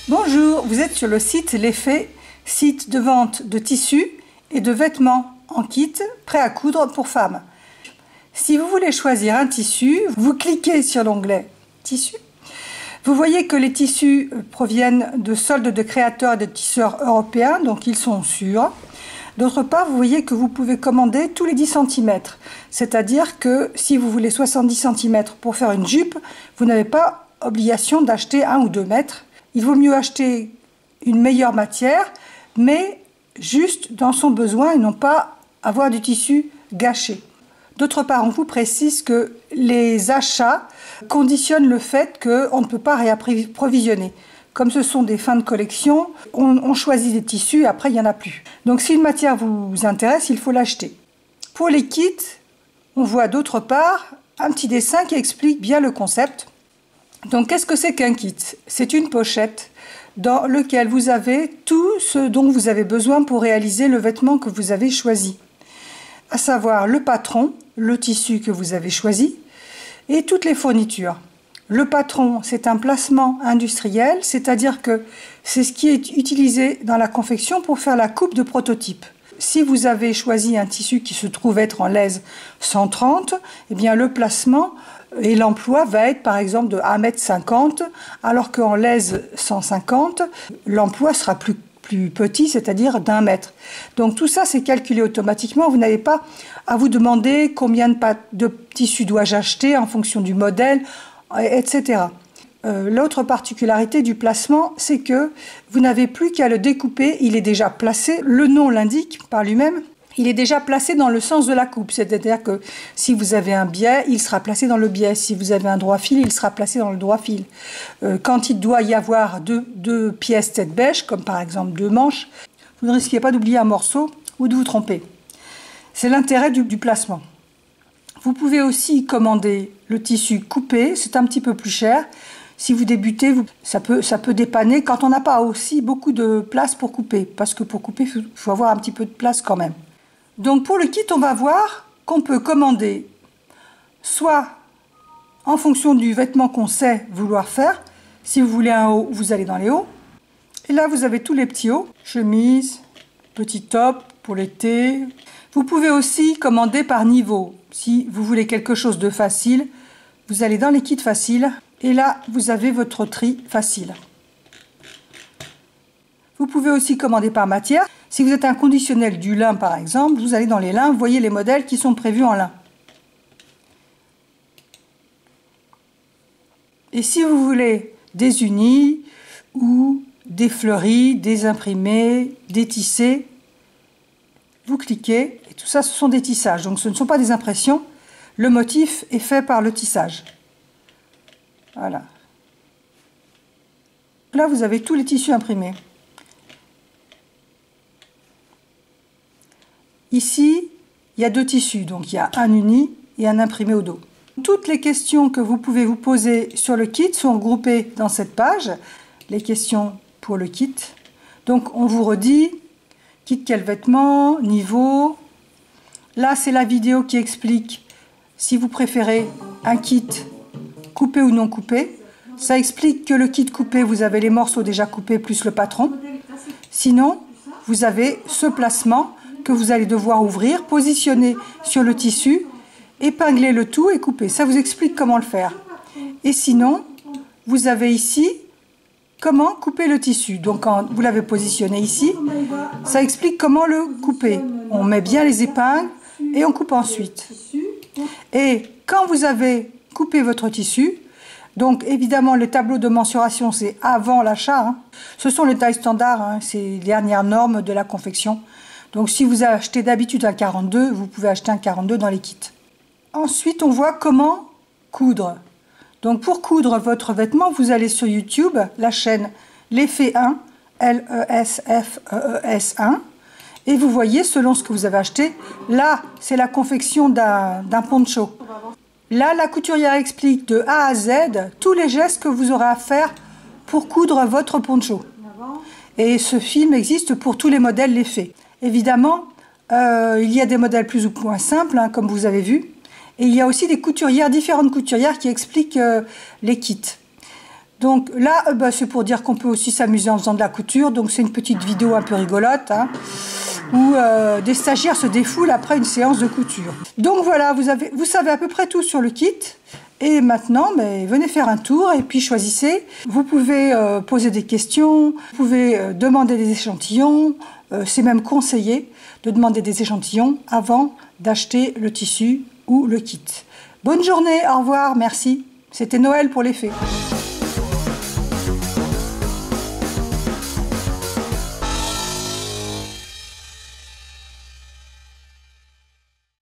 Bonjour, vous êtes sur le site L'Effet, site de vente de tissus et de vêtements en kit prêts à coudre pour femmes. Si vous voulez choisir un tissu, vous cliquez sur l'onglet Tissus. Vous voyez que les tissus proviennent de soldes de créateurs et de tisseurs européens, donc ils sont sûrs. D'autre part, vous voyez que vous pouvez commander tous les 10 cm. C'est-à-dire que si vous voulez 70 cm pour faire une jupe, vous n'avez pas obligation d'acheter 1 ou 2 mètres. Il vaut mieux acheter une meilleure matière, mais juste dans son besoin et non pas avoir du tissu gâché. D'autre part, on vous précise que les achats conditionnent le fait qu'on ne peut pas réapprovisionner. Comme ce sont des fins de collection, on choisit des tissus et après il n'y en a plus. Donc si une matière vous intéresse, il faut l'acheter. Pour les kits, on voit d'autre part un petit dessin qui explique bien le concept. Donc qu'est-ce que c'est qu'un kit? C'est une pochette dans laquelle vous avez tout ce dont vous avez besoin pour réaliser le vêtement que vous avez choisi. À savoir le patron, le tissu que vous avez choisi et toutes les fournitures. Le patron, c'est un placement industriel, c'est-à-dire que c'est ce qui est utilisé dans la confection pour faire la coupe de prototype. Si vous avez choisi un tissu qui se trouve être en lèse 130, eh bien le placement et l'emploi va être par exemple de 1,50 m, alors qu'en lèse 150, l'emploi sera plus petit, c'est-à-dire d'1 mètre. Donc tout ça, c'est calculé automatiquement. Vous n'avez pas à vous demander combien de tissu dois-je acheter en fonction du modèle, etc. L'autre particularité du placement, c'est que vous n'avez plus qu'à le découper. Il est déjà placé, le nom l'indique par lui-même. Il est déjà placé dans le sens de la coupe, c'est-à-dire que si vous avez un biais, il sera placé dans le biais. Si vous avez un droit fil, il sera placé dans le droit fil. Quand il doit y avoir deux pièces tête bêche, comme par exemple 2 manches, vous ne risquez pas d'oublier un morceau ou de vous tromper. C'est l'intérêt du placement. Vous pouvez aussi commander le tissu coupé, c'est un petit peu plus cher. Si vous débutez, ça peut dépanner quand on n'a pas aussi beaucoup de place pour couper, parce que pour couper, il faut avoir un petit peu de place quand même. Donc pour le kit, on va voir qu'on peut commander soit en fonction du vêtement qu'on sait vouloir faire. Si vous voulez un haut, vous allez dans les hauts. Et là, vous avez tous les petits hauts, chemise, petit top pour l'été. Vous pouvez aussi commander par niveau. Si vous voulez quelque chose de facile, vous allez dans les kits faciles. Et là, vous avez votre tri facile. Vous pouvez aussi commander par matière. Si vous êtes un conditionnel du lin, par exemple, vous allez dans les lins, vous voyez les modèles qui sont prévus en lin. Et si vous voulez des unis ou des fleuris, des imprimés, des tissés, vous cliquez, et tout ça, ce sont des tissages. Donc ce ne sont pas des impressions, le motif est fait par le tissage. Voilà. Là, vous avez tous les tissus imprimés. Ici, il y a 2 tissus, donc il y a un uni et un imprimé au dos. Toutes les questions que vous pouvez vous poser sur le kit sont groupées dans cette page, les questions pour le kit. Donc on vous redit, kit quel vêtement, niveau. Là, c'est la vidéo qui explique si vous préférez un kit coupé ou non coupé. Ça explique que le kit coupé, vous avez les morceaux déjà coupés plus le patron. Sinon, vous avez ce placement que vous allez devoir ouvrir, positionner sur le tissu, épingler le tout et couper. Ça vous explique comment le faire. Et sinon, vous avez ici comment couper le tissu. Donc quand vous l'avez positionné ici, ça explique comment le couper. On met bien les épingles et on coupe ensuite. Et quand vous avez coupé votre tissu, donc évidemment le tableau de mensuration c'est avant l'achat, ce sont les tailles standards, c'est les dernières normes de la confection. Donc si vous achetez d'habitude un 42, vous pouvez acheter un 42 dans les kits. Ensuite, on voit comment coudre. Donc pour coudre votre vêtement, vous allez sur YouTube, la chaîne L'Effet 1, L-E-S-F-E-E-S 1, et vous voyez selon ce que vous avez acheté. Là, c'est la confection d'un poncho. Là, la couturière explique de A à Z tous les gestes que vous aurez à faire pour coudre votre poncho. Et ce film existe pour tous les modèles L'Effet. Évidemment, il y a des modèles plus ou moins simples, comme vous avez vu. Et il y a aussi des couturières, différentes couturières qui expliquent les kits. Donc là, c'est pour dire qu'on peut aussi s'amuser en faisant de la couture. Donc c'est une petite vidéo un peu rigolote, hein, où des stagiaires se défoulent après une séance de couture. Donc voilà, vous savez à peu près tout sur le kit. Et maintenant, venez faire un tour et puis choisissez. Vous pouvez poser des questions, vous pouvez demander des échantillons. C'est même conseillé de demander des échantillons avant d'acheter le tissu ou le kit. Bonne journée, au revoir, merci. C'était Noël pour les fées.